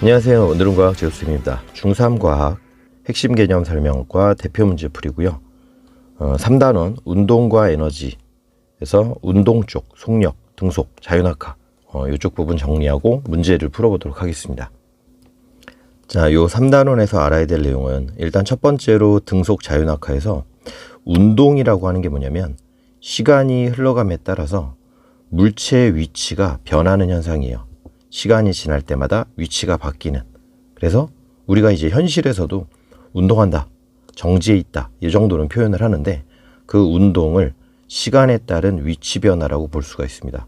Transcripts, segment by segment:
안녕하세요. 오늘은 과학 제우스입니다. 중3 과학 핵심 개념 설명과 대표 문제 풀이고요. 3단원 운동과 에너지에서 운동 쪽, 속력, 등속, 자유낙하 이쪽 부분 정리하고 문제를 풀어보도록 하겠습니다. 자, 요 3단원에서 알아야 될 내용은 일단 첫 번째로 등속 자유낙하에서 운동이라고 하는 게 뭐냐면 시간이 흘러감에 따라서 물체의 위치가 변하는 현상이에요. 시간이 지날 때마다 위치가 바뀌는. 그래서 우리가 이제 현실에서도 운동한다, 정지해 있다 이 정도는 표현을 하는데 그 운동을 시간에 따른 위치 변화라고 볼 수가 있습니다.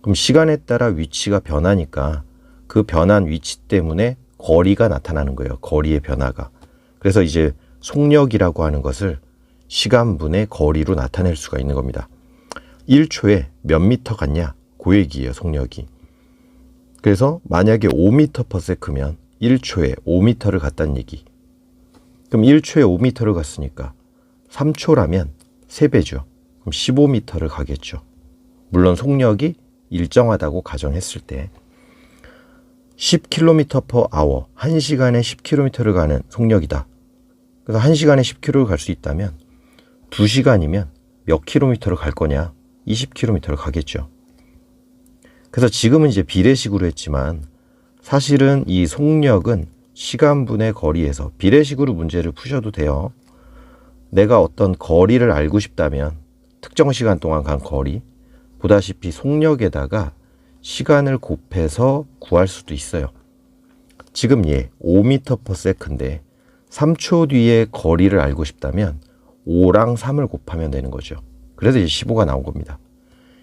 그럼 시간에 따라 위치가 변하니까 그 변한 위치 때문에 거리가 나타나는 거예요. 거리의 변화가. 그래서 이제 속력이라고 하는 것을 시간분의 거리로 나타낼 수가 있는 겁니다. 1초에 몇 미터 갔냐? 그 얘기예요, 속력이. 그래서 만약에 5m/s면 1초에 5m를 갔다는 얘기. 그럼 1초에 5m를 갔으니까 3초라면 3배죠. 그럼 15m를 가겠죠. 물론 속력이 일정하다고 가정했을 때 10km/h, 1시간에 10km를 가는 속력이다. 그래서 1시간에 10km를 갈 수 있다면 2시간이면 몇 킬로미터를 갈 거냐? 20km를 가겠죠. 그래서 지금은 이제 비례식으로 했지만 사실은 이 속력은 시간분의 거리에서 비례식으로 문제를 푸셔도 돼요. 내가 어떤 거리를 알고 싶다면 특정 시간 동안 간 거리, 보다시피 속력에다가 시간을 곱해서 구할 수도 있어요. 지금 얘 5m/s인데 3초 뒤에 거리를 알고 싶다면 5랑 3을 곱하면 되는 거죠. 그래서 이제 15가 나온 겁니다.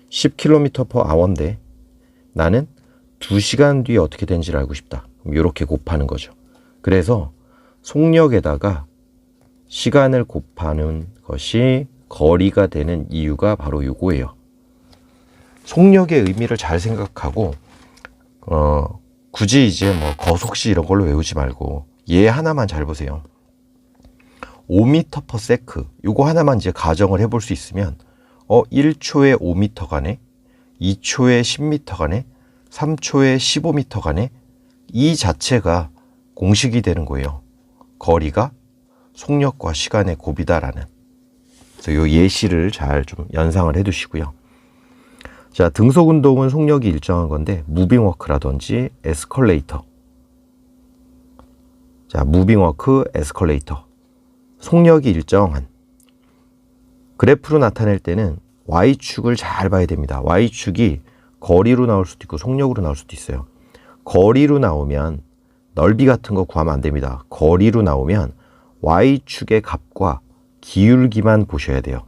10km/h인데 나는 2시간 뒤에 어떻게 되는지를 알고 싶다. 이렇게 곱하는 거죠. 그래서 속력에다가 시간을 곱하는 것이 거리가 되는 이유가 바로 이거예요. 속력의 의미를 잘 생각하고 굳이 이제 뭐 거속시 이런 걸로 외우지 말고 얘 하나만 잘 보세요. 5m/s 요거 하나만 이제 가정을 해볼 수 있으면 1초에 5m 가네, 2초에 10m 가네, 3초에 15m 가네, 이 자체가 공식이 되는 거예요. 거리가 속력과 시간의 곱이다라는. 그래서 요 예시를 잘 좀 연상을 해 두시고요. 자, 등속 운동은 속력이 일정한 건데 무빙워크라든지 에스컬레이터. 자, 무빙워크, 에스컬레이터. 속력이 일정한. 그래프로 나타낼 때는 Y축을 잘 봐야 됩니다. Y축이 거리로 나올 수도 있고 속력으로 나올 수도 있어요. 거리로 나오면 넓이 같은 거 구하면 안 됩니다. 거리로 나오면 Y축의 값과 기울기만 보셔야 돼요.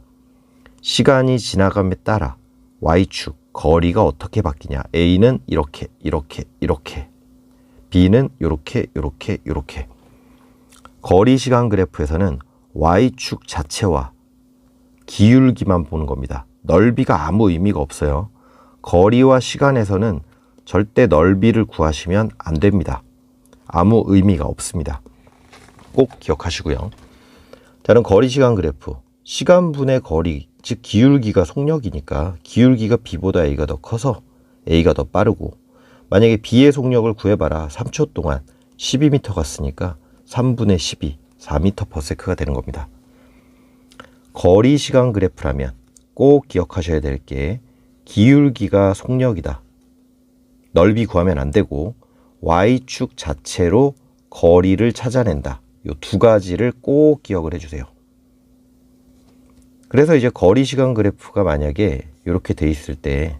시간이 지나감에 따라 Y축, 거리가 어떻게 바뀌냐. A는 이렇게, 이렇게, 이렇게. B는 이렇게, 이렇게, 이렇게. 거리 시간 그래프에서는 Y축 자체와 기울기만 보는 겁니다. 넓이가 아무 의미가 없어요. 거리와 시간에서는 절대 넓이를 구하시면 안 됩니다. 아무 의미가 없습니다. 꼭 기억하시고요. 자, 그럼 거리 시간 그래프. 시간분의 거리, 즉 기울기가 속력이니까 기울기가 B보다 A가 더 커서 A가 더 빠르고, 만약에 B의 속력을 구해봐라. 3초 동안 12m 갔으니까 3분의 12, 4m/s가 되는 겁니다. 거리 시간 그래프라면 꼭 기억하셔야 될 게 기울기가 속력이다. 넓이 구하면 안 되고 Y축 자체로 거리를 찾아낸다. 이 두 가지를 꼭 기억을 해주세요. 그래서 이제 거리 시간 그래프가 만약에 이렇게 돼 있을 때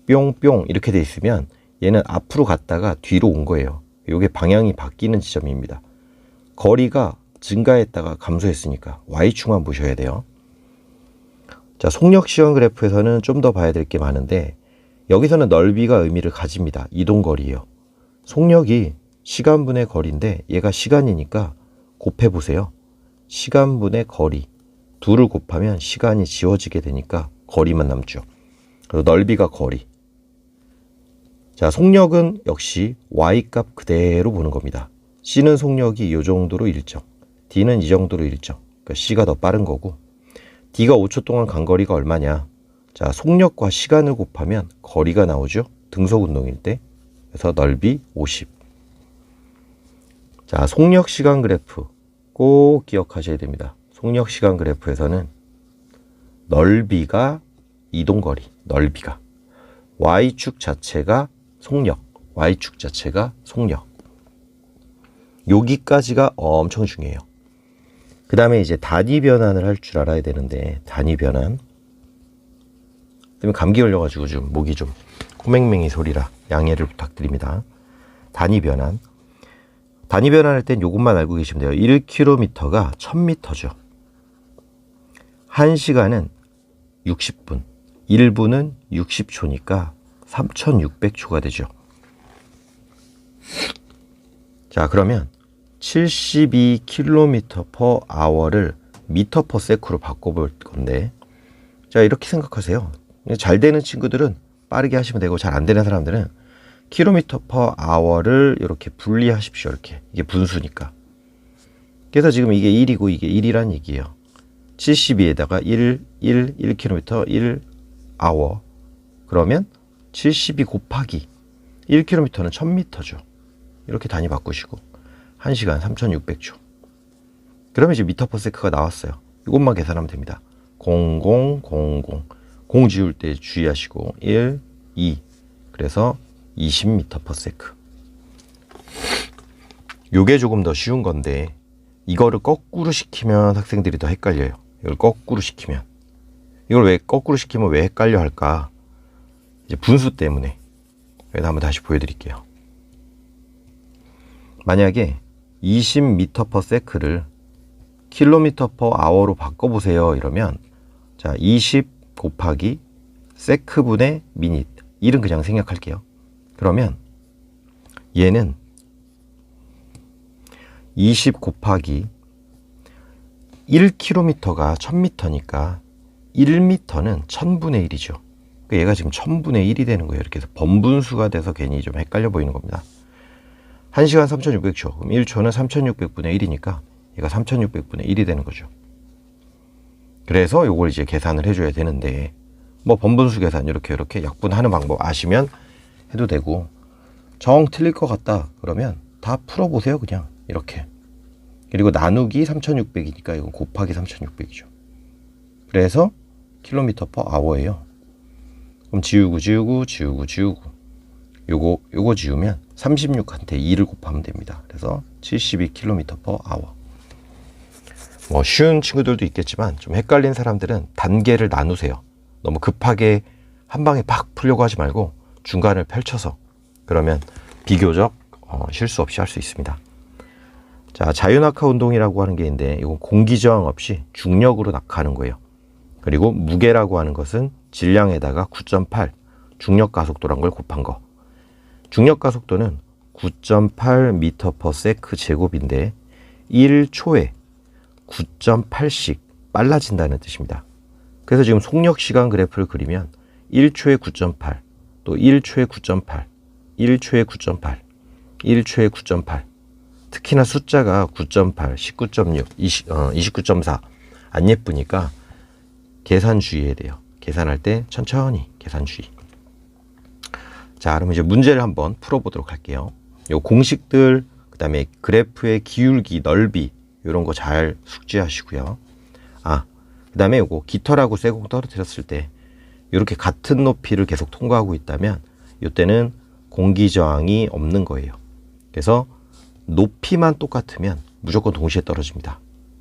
뿅뿅 이렇게 돼 있으면 얘는 앞으로 갔다가 뒤로 온 거예요. 이게 방향이 바뀌는 지점입니다. 거리가 증가했다가 감소했으니까 Y축만 보셔야 돼요. 자, 속력 시간 그래프에서는 좀 더 봐야 될 게 많은데 여기서는 넓이가 의미를 가집니다. 이동거리예요. 속력이 시간분의 거리인데 얘가 시간이니까 곱해보세요. 시간분의 거리. 둘을 곱하면 시간이 지워지게 되니까 거리만 남죠. 그래서 넓이가 거리. 자, 속력은 역시 Y값 그대로 보는 겁니다. C는 속력이 이 정도로 일정, D는 이 정도로 일정. 그러니까 C가 더 빠른 거고, D가 5초 동안 간 거리가 얼마냐. 자, 속력과 시간을 곱하면 거리가 나오죠. 등속 운동일 때. 그래서 넓이 50. 자, 속력 시간 그래프 꼭 기억하셔야 됩니다. 속력 시간 그래프에서는 넓이가 이동거리, 넓이가 Y축 자체가 속력, Y축 자체가 속력. 여기까지가 엄청 중요해요. 그 다음에 이제 단위 변환을 할 줄 알아야 되는데, 단위 변환. 때문에 감기 걸려가지고 좀 목이 좀 코맹맹이 소리라 양해를 부탁드립니다. 단위 변환. 단위 변환할 땐 이것만 알고 계시면 돼요. 1km가 1000m죠. 1시간은 60분, 1분은 60초니까 3600초가 되죠. 자, 그러면 72km/h를 m/s로 바꿔볼 건데, 자, 이렇게 생각하세요. 잘 되는 친구들은 빠르게 하시면 되고, 잘 안 되는 사람들은 km/h를 이렇게 분리하십시오. 이렇게. 이게 분수니까. 그래서 지금 이게 1이고 이게 1이란 얘기예요. 72에다가 1km, 1h. 그러면 72 곱하기 1km는 1000m죠. 이렇게 단위 바꾸시고 1시간 3600초. 그러면 이제 m/s가 나왔어요. 이것만 계산하면 됩니다. 0000. 0 지울 때 주의하시고 1, 2. 그래서 20m/s. 요게 조금 더 쉬운 건데, 이거를 거꾸로 시키면 학생들이 더 헷갈려요. 이걸 거꾸로 시키면. 이걸 왜 거꾸로 시키면 왜 헷갈려 할까? 이제 분수 때문에. 그래서 한번 다시 보여드릴게요. 만약에 20m/s를 km/h로 바꿔보세요. 이러면, 자, 20 곱하기 세크분의 미닛. 1은 그냥 생략할게요. 그러면 얘는 20 곱하기 1km가 1000m니까 1m는 1000분의 1이죠. 얘가 지금 1000분의 1이 되는 거예요. 이렇게 해서 번분수가 돼서 괜히 좀 헷갈려 보이는 겁니다. 1시간 3600초. 그럼 1초는 3600분의 1이니까 얘가 3600분의 1이 되는 거죠. 그래서 요걸 이제 계산을 해줘야 되는데, 뭐 번분수 계산 이렇게 약분하는 방법 아시면 해도 되고, 정 틀릴 것 같다 그러면 다 풀어보세요. 그냥 이렇게. 그리고 나누기 3600이니까 이건 곱하기 3600이죠. 그래서 km/h예요. 그럼 지우고 요거 지우면 36한테 2를 곱하면 됩니다. 그래서 72km/h. 뭐 쉬운 친구들도 있겠지만 좀 헷갈린 사람들은 단계를 나누세요. 너무 급하게 한 방에 팍 풀려고 하지 말고 중간을 펼쳐서, 그러면 비교적 실수 없이 할 수 있습니다. 자, 자유낙하 운동이라고 하는 게 있는데, 이건 공기 저항 없이 중력으로 낙하하는 거예요. 그리고 무게라고 하는 것은 질량에다가 9.8 중력 가속도란 걸 곱한 거. 중력 가속도는 9.8m/s 제곱인데 1초에 9.8씩 빨라진다는 뜻입니다. 그래서 지금 속력 시간 그래프를 그리면 1초에 9.8, 또 1초에 9.8, 1초에 9.8, 1초에 9.8. 특히나 숫자가 9.8, 19.6, 29.4 안 예쁘니까 계산 주의해야 돼요. 계산할 때 천천히 계산 주의. 자, 그럼 이제 문제를 한번 풀어보도록 할게요. 요 공식들, 그 다음에 그래프의 기울기, 넓이 이런 거 잘 숙지하시고요. 그 다음에 요거 깃털하고 쇠공 떨어뜨렸을 때 이렇게 같은 높이를 계속 통과하고 있다면 이때는 공기 저항이 없는 거예요. 그래서 높이만 똑같으면 무조건 동시에 떨어집니다.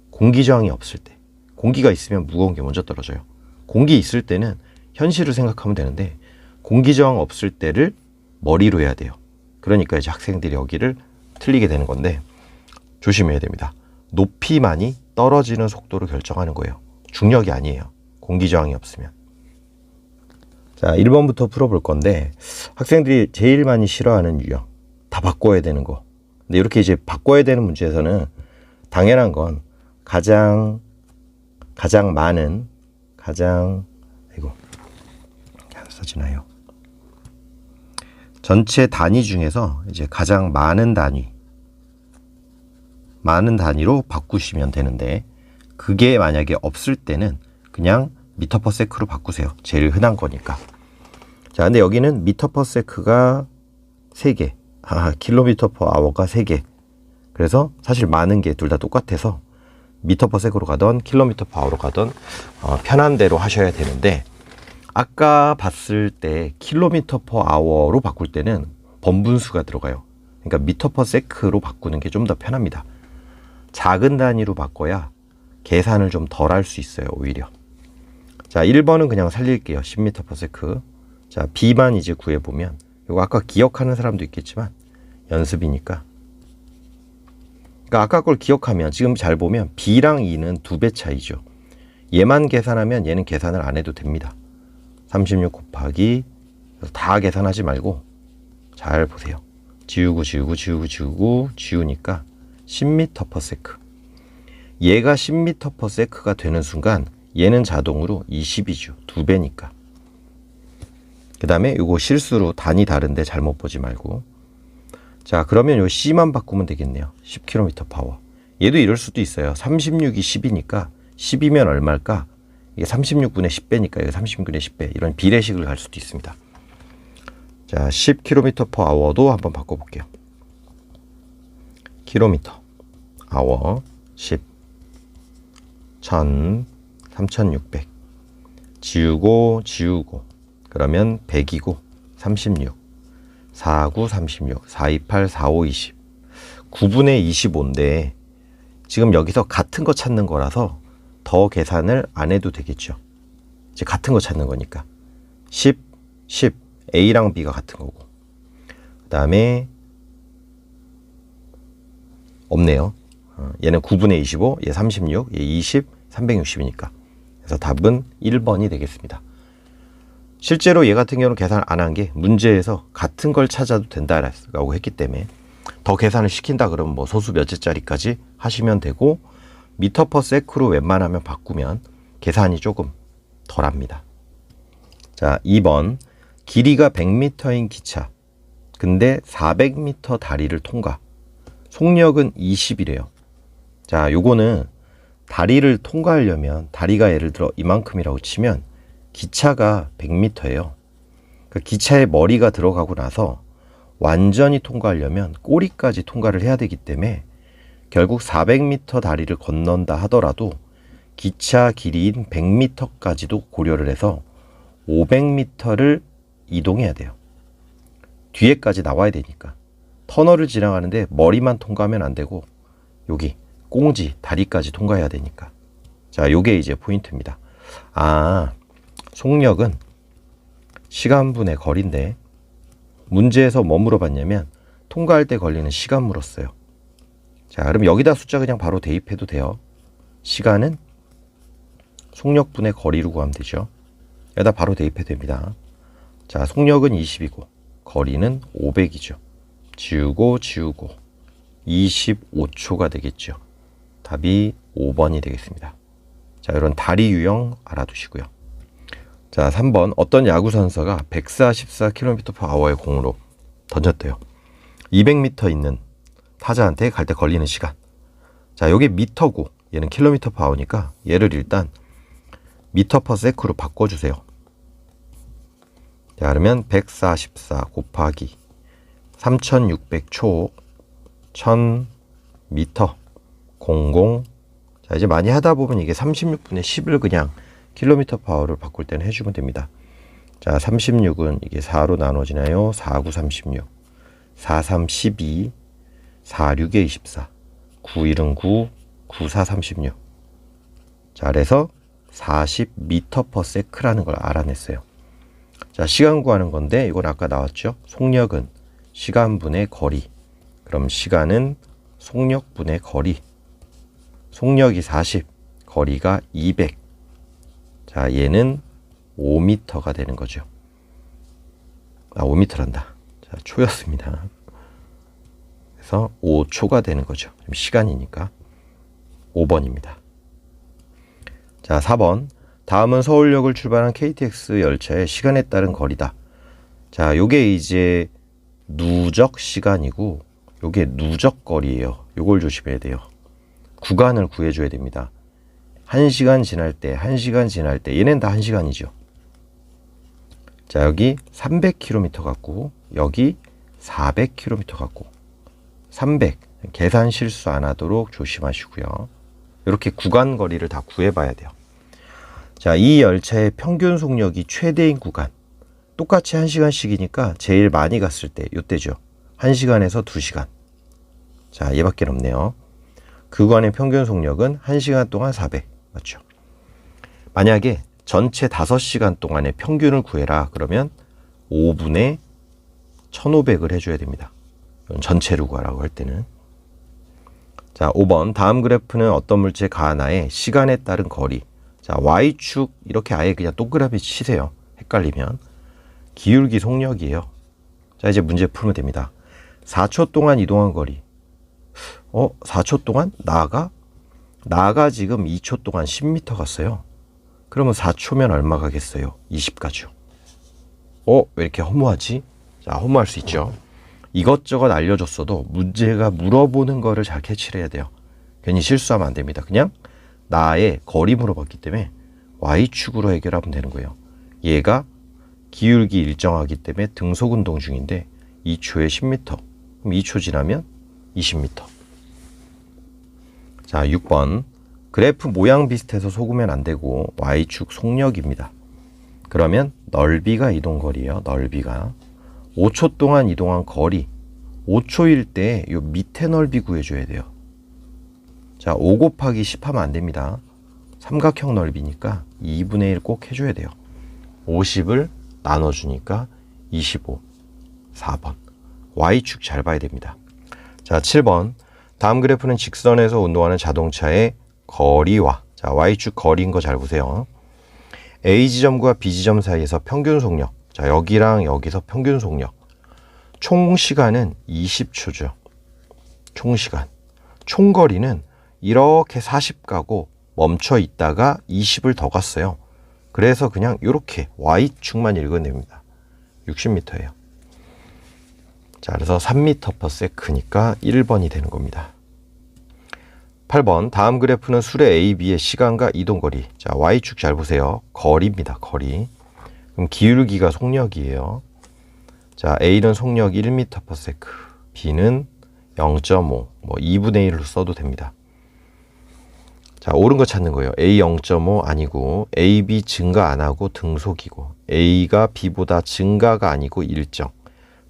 공기 저항이 없을 때, 공기가 있으면 무거운 게 먼저 떨어져요. 공기 있을 때는 현실을 생각하면 되는데, 공기 저항 없을 때를 머리로 해야 돼요. 그러니까 이제 학생들이 여기를 틀리게 되는 건데, 조심해야 됩니다. 높이만이 떨어지는 속도를 결정하는 거예요. 중력이 아니에요. 공기 저항이 없으면. 자, 1번부터 풀어볼 건데, 학생들이 제일 많이 싫어하는 유형, 다 바꿔야 되는 거. 근데 이렇게 이제 바꿔야 되는 문제에서는 당연한 건 가장 많은, 이거 안 써지나요? 전체 단위 중에서 이제 가장 많은 단위로 바꾸시면 되는데, 그게 만약에 없을 때는 그냥 m/s로 바꾸세요. 제일 흔한 거니까. 자, 근데 여기는 m/s가 3개, km/h가 3개. 그래서 사실 많은 게 둘 다 똑같아서 미터 퍼 세크로 가던 킬로미터 퍼 아워로 가던 편한 대로 하셔야 되는데, 아까 봤을 때 킬로미터 퍼 아워로 바꿀 때는 번분수가 들어가요. 그러니까 미터 퍼 세크로 바꾸는 게 좀 더 편합니다. 작은 단위로 바꿔야 계산을 좀 덜 할 수 있어요, 오히려. 자, 1번은 그냥 살릴게요. 10m per sec. 자, B만 이제 구해보면, 이거 아까 기억하는 사람도 있겠지만 연습이니까. 그러니까 아까 걸 기억하면 지금 잘 보면 B랑 E는 2배 차이죠. 얘만 계산하면 얘는 계산을 안 해도 됩니다. 36 곱하기, 다 계산하지 말고 잘 보세요. 지우고 지우니까 10m per sec. 얘가 10m per sec가 되는 순간 얘는 자동으로 20이죠. 2배니까. 그 다음에 이거 실수로 단위 다른데 잘못 보지 말고. 자, 그러면 요 C만 바꾸면 되겠네요. 10km per hour. 얘도 이럴 수도 있어요. 36이 10이니까 10이면 얼마일까? 이게 36분의 10배니까 이게 36분의 10배. 이런 비례식을 갈 수도 있습니다. 자, 10km per hour도 한번 바꿔볼게요. 킬로미터, hour, 10, 1000, 3600. 지우고 그러면 100이고 36, 49, 36, 428, 45, 20. 9분의 25인데 지금 여기서 같은 거 찾는 거라서 더 계산을 안 해도 되겠죠. 이제 같은 거 찾는 거니까 10, A랑 B가 같은 거고, 그 다음에 없네요. 얘는 9분의 25, 얘 36, 얘 20, 360이니까. 그래서 답은 1번이 되겠습니다. 실제로 얘 같은 경우는 계산을 안 한 게 문제에서 같은 걸 찾아도 된다라고 했기 때문에 더 계산을 시킨다 그러면 뭐 소수 몇째짜리까지 하시면 되고, 미터 퍼 세크로 웬만하면 바꾸면 계산이 조금 덜합니다. 자, 2번. 길이가 100m인 기차. 근데 400m 다리를 통과. 속력은 20이래요. 자, 요거는 다리를 통과하려면 다리가 예를 들어 이만큼이라고 치면 기차가 100m예요. 그 기차에 머리가 들어가고 나서 완전히 통과하려면 꼬리까지 통과를 해야 되기 때문에 결국 400m 다리를 건넌다 하더라도 기차 길이인 100m까지도 고려를 해서 500m를 이동해야 돼요. 뒤에까지 나와야 되니까. 터널을 지나가는데 머리만 통과하면 안 되고 여기 꽁지, 다리까지 통과해야 되니까. 자, 요게 이제 포인트입니다. 아, 속력은 시간분의 거리인데 문제에서 뭐 물어봤냐면 통과할 때 걸리는 시간 물었어요. 자, 그럼 여기다 숫자 그냥 바로 대입해도 돼요. 시간은 속력분의 거리로 구하면 되죠. 여기다 바로 대입해도 됩니다. 자, 속력은 20이고 거리는 500이죠. 지우고 25초가 되겠죠. 답이 5번이 되겠습니다. 자, 이런 다리 유형 알아두시고요. 자, 3번. 어떤 야구 선수가 144km per hour의 공으로 던졌대요. 200m 있는 타자한테 갈 때 걸리는 시간. 자, 여기 미터고 얘는 킬로미터 per hour니까 얘를 일단 미터 per sec로 바꿔주세요. 자, 그러면 144 곱하기 3600초 1000m 00. 자, 이제 많이 하다 보면 이게 36분의 10을 그냥 킬로미터 파워를 바꿀 때는 해주면 됩니다. 자, 36은 이게 4로 나눠지나요? 4, 9, 36. 4, 3, 12. 4, 6에 24. 9, 1은 9. 9, 4, 36. 자, 그래서 40m per sec라는 걸 알아냈어요. 자, 시간 구하는 건데 이건 아까 나왔죠? 속력은 시간분의 거리. 그럼 시간은 속력분의 거리. 속력이 40, 거리가 200. 자, 얘는 5m가 되는 거죠. 아, 5m란다. 자, 초였습니다. 그래서 5초가 되는 거죠. 시간이니까 5번입니다. 자, 4번. 다음은 서울역을 출발한 KTX 열차의 시간에 따른 거리다. 자, 요게 이제 누적 시간이고 요게 누적 거리예요. 요걸 조심해야 돼요. 구간을 구해줘야 됩니다. 1시간 지날 때, 1시간 지날 때, 얘는 다 1시간이죠. 자, 여기 300km 같고, 여기 400km 같고, 300, 계산 실수 안 하도록 조심하시고요. 이렇게 구간 거리를 다 구해봐야 돼요. 자, 이 열차의 평균 속력이 최대인 구간. 똑같이 1시간씩이니까 제일 많이 갔을 때 이때죠. 1시간에서 2시간. 자, 얘밖에 없네요. 그 구간의 평균 속력은 1시간 동안 400. 맞죠? 만약에 전체 5시간 동안의 평균을 구해라. 그러면 5분의 1500을 해줘야 됩니다. 이건 전체를 구하라고 할 때는. 자, 5번. 다음 그래프는 어떤 물체 가하나의 시간에 따른 거리. 자, Y축 이렇게 아예 그냥 동그라미 치세요. 헷갈리면. 기울기 속력이에요. 자, 이제 문제 풀면 됩니다. 4초 동안 이동한 거리. 4초 동안? 나가 지금 2초 동안 10m 갔어요. 그러면 4초면 얼마 가겠어요? 20 가죠. 왜 이렇게 허무하지? 자, 허무할 수 있죠. 이것저것 알려줬어도 문제가 물어보는 거를 잘 캐치를 해야 돼요. 괜히 실수하면 안 됩니다. 그냥 나의 거리 물어봤기 때문에 Y축으로 해결하면 되는 거예요. 얘가 기울기 일정하기 때문에 등속 운동 중인데 2초에 10m. 그럼 2초 지나면 20m. 자, 6번. 그래프 모양 비슷해서 속으면 안 되고 Y축 속력입니다. 그러면 넓이가 이동거리예요. 넓이가. 5초 동안 이동한 거리. 5초일 때 요 밑에 넓이 구해줘야 돼요. 자, 5 곱하기 10 하면 안 됩니다. 삼각형 넓이니까 2분의 1 꼭 해줘야 돼요. 50을 나눠주니까 25. 4번. Y축 잘 봐야 됩니다. 자, 7번. 다음 그래프는 직선에서 운동하는 자동차의 거리와, 자, Y축 거리인 거 잘 보세요. A 지점과 B 지점 사이에서 평균 속력. 자, 여기랑 여기서 평균 속력. 총 시간은 20초죠. 총 시간. 총 거리는 이렇게 40 가고 멈춰 있다가 20을 더 갔어요. 그래서 그냥 이렇게 Y축만 읽으면 됩니다. 60m예요. 자, 그래서 3m/s니까 1번이 되는 겁니다. 8번. 다음 그래프는 수레 A, B의 시간과 이동거리. 자, Y축 잘 보세요. 거리입니다. 거리. 그럼 기울기가 속력이에요. 자, A는 속력 1m/s, B는 0.5, 2분의 1로 써도 됩니다. 자, 옳은 거 찾는 거예요. A 0.5 아니고 AB 증가 안 하고 등속이고, A가 B보다 증가가 아니고 일정,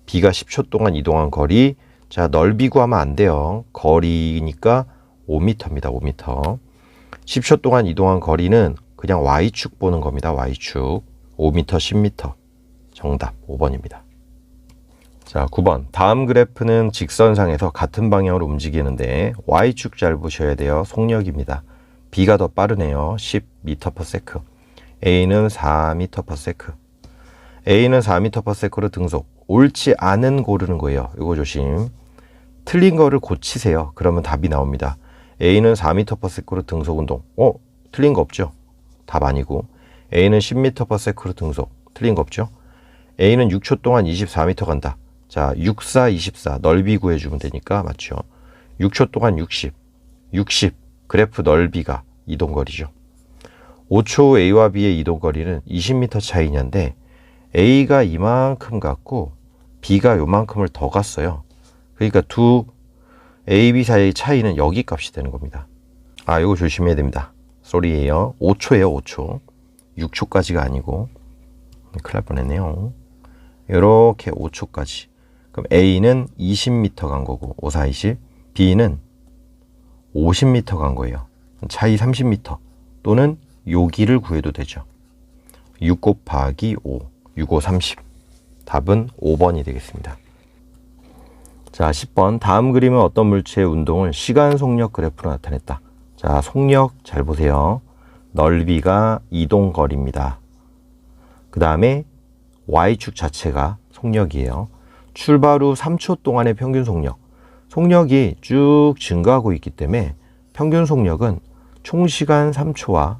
B가 10초 동안 이동한 거리. 자, 넓이 구하면 안 돼요. 거리니까 5m입니다. 5m. 10초 동안 이동한 거리는 그냥 Y축 보는 겁니다. Y축. 5m, 10m. 정답 5번입니다. 자, 9번. 다음 그래프는 직선상에서 같은 방향으로 움직이는데 Y축 잘 보셔야 돼요. 속력입니다. B가 더 빠르네요. 10m/s. A는 4m/s. A는 4m/s로 등속. 옳지 않은 고르는 거예요. 이거 조심. 틀린 거를 고치세요. 그러면 답이 나옵니다. A는 4m/s로 등속 운동. 틀린 거 없죠? 답 아니고. A는 10m/s로 등속. 틀린 거 없죠? A는 6초 동안 24m 간다. 자, 6, 4, 24. 넓이 구해주면 되니까 맞죠? 6초 동안 60. 60. 그래프 넓이가 이동거리죠. 5초 A와 B의 이동거리는 20m 차이냐인데 A가 이만큼 갔고 B가 요만큼을 더 갔어요. 그러니까 두 A, B 사이의 차이는 여기 값이 되는 겁니다. 아, 이거 조심해야 됩니다. 쏘리예요. 5초예요. 5초. 6초까지가 아니고. 큰일 날 뻔했네요. 이렇게 5초까지. 그럼 A는 20m 간 거고 5, 4, 20. B는 50m 간 거예요. 차이 30m. 또는 여기를 구해도 되죠. 6 곱하기 5. 6, 5, 30. 답은 5번이 되겠습니다. 자, 10번. 다음 그림은 어떤 물체의 운동을 시간 속력 그래프로 나타냈다. 자, 속력 잘 보세요. 넓이가 이동거리입니다. 그 다음에 Y축 자체가 속력이에요. 출발 후 3초 동안의 평균 속력. 속력이 쭉 증가하고 있기 때문에 평균 속력은 총 시간 3초와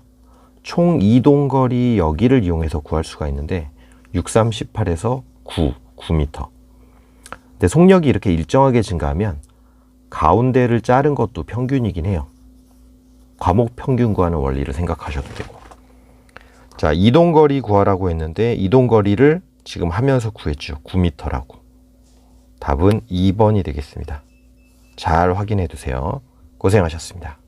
총 이동거리 여기를 이용해서 구할 수가 있는데 6, 3, 18에서 9m. 근데 속력이 이렇게 일정하게 증가하면 가운데를 자른 것도 평균이긴 해요. 과목 평균 구하는 원리를 생각하셔도 되고. 자, 이동거리 구하라고 했는데 이동거리를 지금 하면서 구했죠. 9m라고. 답은 2번이 되겠습니다. 잘 확인해 두세요. 고생하셨습니다.